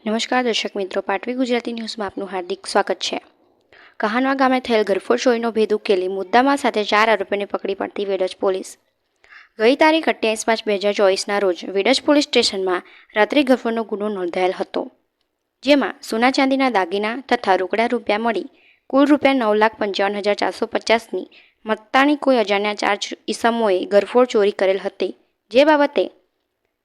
નમસ્કાર દર્શક મિત્રો, પાટવી ગુજરાતી ન્યૂઝમાં આપનું હાર્દિક સ્વાગત છે। કહાનવા ગામે થયેલ ઘરફોડ ચોરીનો ભેદ ઉકેલી મુદ્દામાલ સાથે 4 આરોપીઓને પકડી પાડતી વેડજ પોલીસ। ગઈ તારીખ 28/5/2024ના રોજ વેડજ પોલીસ સ્ટેશનમાં રાત્રિ ઘરફોડનો ગુનો નોંધાયેલ હતો, જેમાં સોના ચાંદીના દાગીના તથા રોકડા રૂપિયા મળી કુલ રૂપિયા 9,55,450ની મત્તાની કોઈ અજાણ્યા 4 ઈસમોએ ઘરફોડ ચોરી કરેલ હતી, જે બાબતે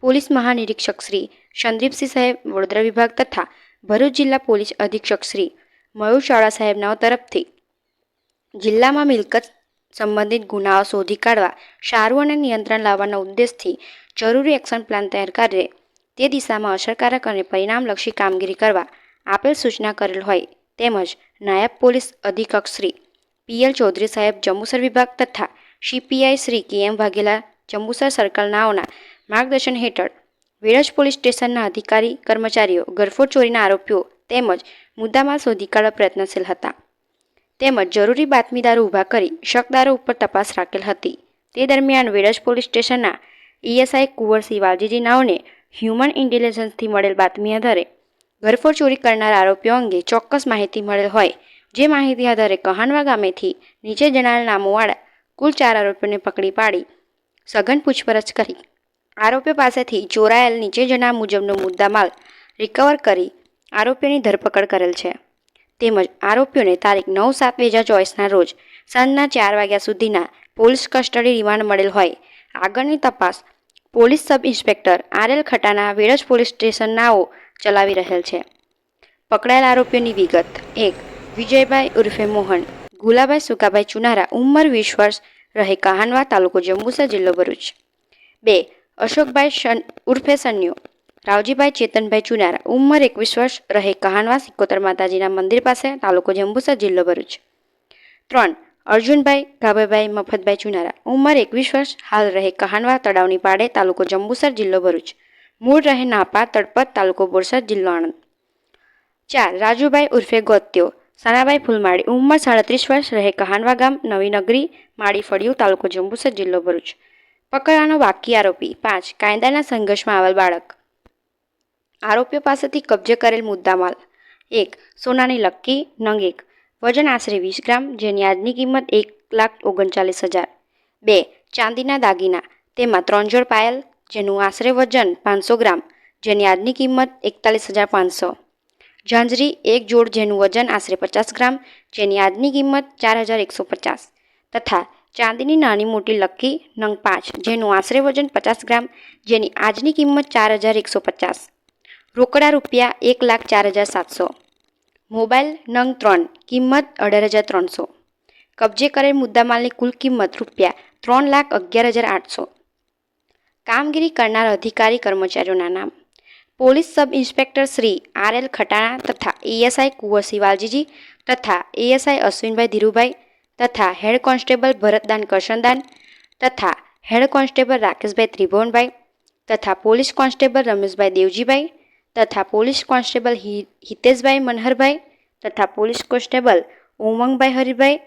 પોલીસ મહાનિરીક્ષક શ્રી સંદીપસિંહ સાહેબ વડોદરા વિભાગ તથા ભરૂચ જિલ્લા પોલીસ અધિક્ષક શ્રી મયુર શાળા સાહેબનાઓ તરફથી જિલ્લામાં મિલકત સંબંધિત ગુનાઓ શોધી કાઢવા સારું અને નિયંત્રણ લાવવાના ઉદ્દેશથી જરૂરી એક્શન પ્લાન તૈયાર કરે તે દિશામાં અસરકારક અને પરિણામલક્ષી કામગીરી કરવા આપેલ સૂચના કરેલ હોય તેમજ નાયબ પોલીસ અધિક્ષક શ્રી પીએલ ચૌધરી સાહેબ જંબુસર વિભાગ તથા સીપીઆઈ શ્રી કેએમ વાઘેલા જંબુસર સર્કલનાઓના માર્ગદર્શન હેઠળ વેડજ પોલીસ સ્ટેશનના અધિકારી કર્મચારીઓ ઘરફોડ ચોરીના આરોપીઓ તેમજ મુદ્દામાલ શોધી કાઢવા પ્રયત્નશીલ હતા, તેમજ જરૂરી બાતમીદારો ઊભા કરી શકદારો ઉપર તપાસ રાખેલ હતી। તે દરમિયાન વેડજ પોલીસ સ્ટેશનના ઈએસઆઈ કુંવરસિંહ વાલજીજી નાઓને હ્યુમન ઇન્ટેલિજન્સથી મળેલ બાતમી આધારે ઘરફોડ ચોરી કરનાર આરોપીઓ અંગે ચોક્કસ માહિતી મળેલ હોય, જે માહિતી આધારે કહાનવા ગામેથી નીચે જણાવેલ નામોવાળા કુલ 4 આરોપીઓને પકડી પાડી સઘન પૂછપરછ કરી આરોપીઓ પાસેથી ચોરાયેલ નીચે જણાવ્યા મુજબનો મુદ્દામાલ રિકવર કરી આરોપીઓની ધરપકડ કરેલ છે, તેમજ આરોપીઓને તારીખ 9/7/2024ના રોજ સાંજના 4 વાગ્યા સુધીના પોલીસ કસ્ટડી રિમાન્ડ મળેલ હોય આગળની તપાસ police sub inspector R L. Khatana Vadaj police સ્ટેશનનાઓ ચલાવી રહેલ છે। પકડાયેલ આરોપીઓની વિગત: 1. વિજયભાઈ ઉર્ફે મોહન, ગુલાભાઈ સુકાભાઈ ચુનારા, ઉંમર 20 વર્ષ, રહે કહાનવા, તાલુકો જંબુસર, જિલ્લો ભરૂચ। 2. અશોકભાઈ ઉર્ફે સન્યો, રાવજીભાઈ ચેતનભાઈ ચુનારા, ઉંમર 21 વર્ષ, રહે કહાનવા, સિકોતર માતાજીના મંદિર પાસે, તાલુકો જંબુસર, જિલ્લો ભરૂચ। 3. અર્જુનભાઈ ગાભાભાઈ મફતભાઈ ચુનારા, ઉંમર 21 વર્ષ, હાલ રહે કહાનવા, તળાવની પાડે, તાલુકો જંબુસર, જિલ્લો ભરૂચ, મૂળ રહે નાપા તળપત, તાલુકો બોરસદ, જિલ્લો આણંદ। 4. રાજુભાઈ ઉર્ફે ગોત્યો, સાનાભાઈ ફૂલમાળી, ઉંમર 37 વર્ષ, રહે કહાનવા ગામ, નવી નગરી, માળી ફળિયું, તાલુકો જંબુસર, જિલ્લો ભરૂચ। પકડવાનો બાકી આરોપી: 5. કાયદાના સંઘર્ષમાં આવેલ બાળક। આરોપીઓ પાસેથી કબજે કરેલ મુદ્દામાલ: 1. સોનાની લક્કી નંગ 1, વજન આશરે 20 ગ્રામ, જેની આજની કિંમત 1,39,000। 2. ચાંદીના દાગીના, તેમાં 3 જોડ પાયલ, જેનું આશરે વજન 500 ગ્રામ, જેની આજની કિંમત 41,500। ઝાંઝરી 1 જોડ, જેનું વજન આશરે 50 ગ્રામ, જેની આજની કિંમત 4,150 તથા ચાંદીની નાની મોટી લક્કી નંગ 5, જેનું આશરે વજન 50 ગ્રામ, જેની આજની કિંમત 4,150। રોકડા રૂપિયા 1,04,700। મોબાઈલ નંગ 3, કિંમત 18,300। કબજે કરેલ મુદ્દામાલની કુલ કિંમત રૂપિયા 3,11,800। કામગીરી કરનાર અધિકારી કર્મચારીઓના નામ: police sub inspector Shri R L. Khatana તથા એએસઆઈ કુંવરસિંહ વાલજીજી તથા એએસઆઈ અશ્વિનભાઈ ધીરુભાઈ તથા હેડ કોન્સ્ટેબલ ભરતદાન કરશનદાન તથા હેડ કોન્સ્ટેબલ રાકેશભાઈ ત્રિભુવનભાઈ તથા પોલીસ કોન્સ્ટેબલ રમેશભાઈ દેવજીભાઈ તથા પોલીસ કોન્સ્ટેબલ હિતેશભાઈ મનહરભાઈ તથા પોલીસ કોન્સ્ટેબલ ઉમંગભાઈ હરિભાઈ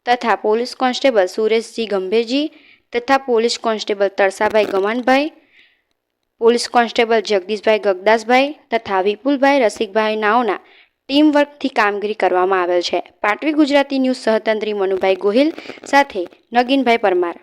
તથા પોલીસ કોન્સ્ટેબલ સુરેશજી ગંભીરજી તથા police constable Tarsabhai Gamanbhai, police constable Jagdishbhai Gagdasbhai તથા વિપુલભાઈ રસિકભાઈ નાઓના ટીમ વર્કથી કામગીરી કરવામાં આવેલ છે। પાટવી ગુજરાતી ન્યૂઝ સહતંત્રી મનુભાઈ ગોહિલ સાથે નગીનભાઈ પરમાર।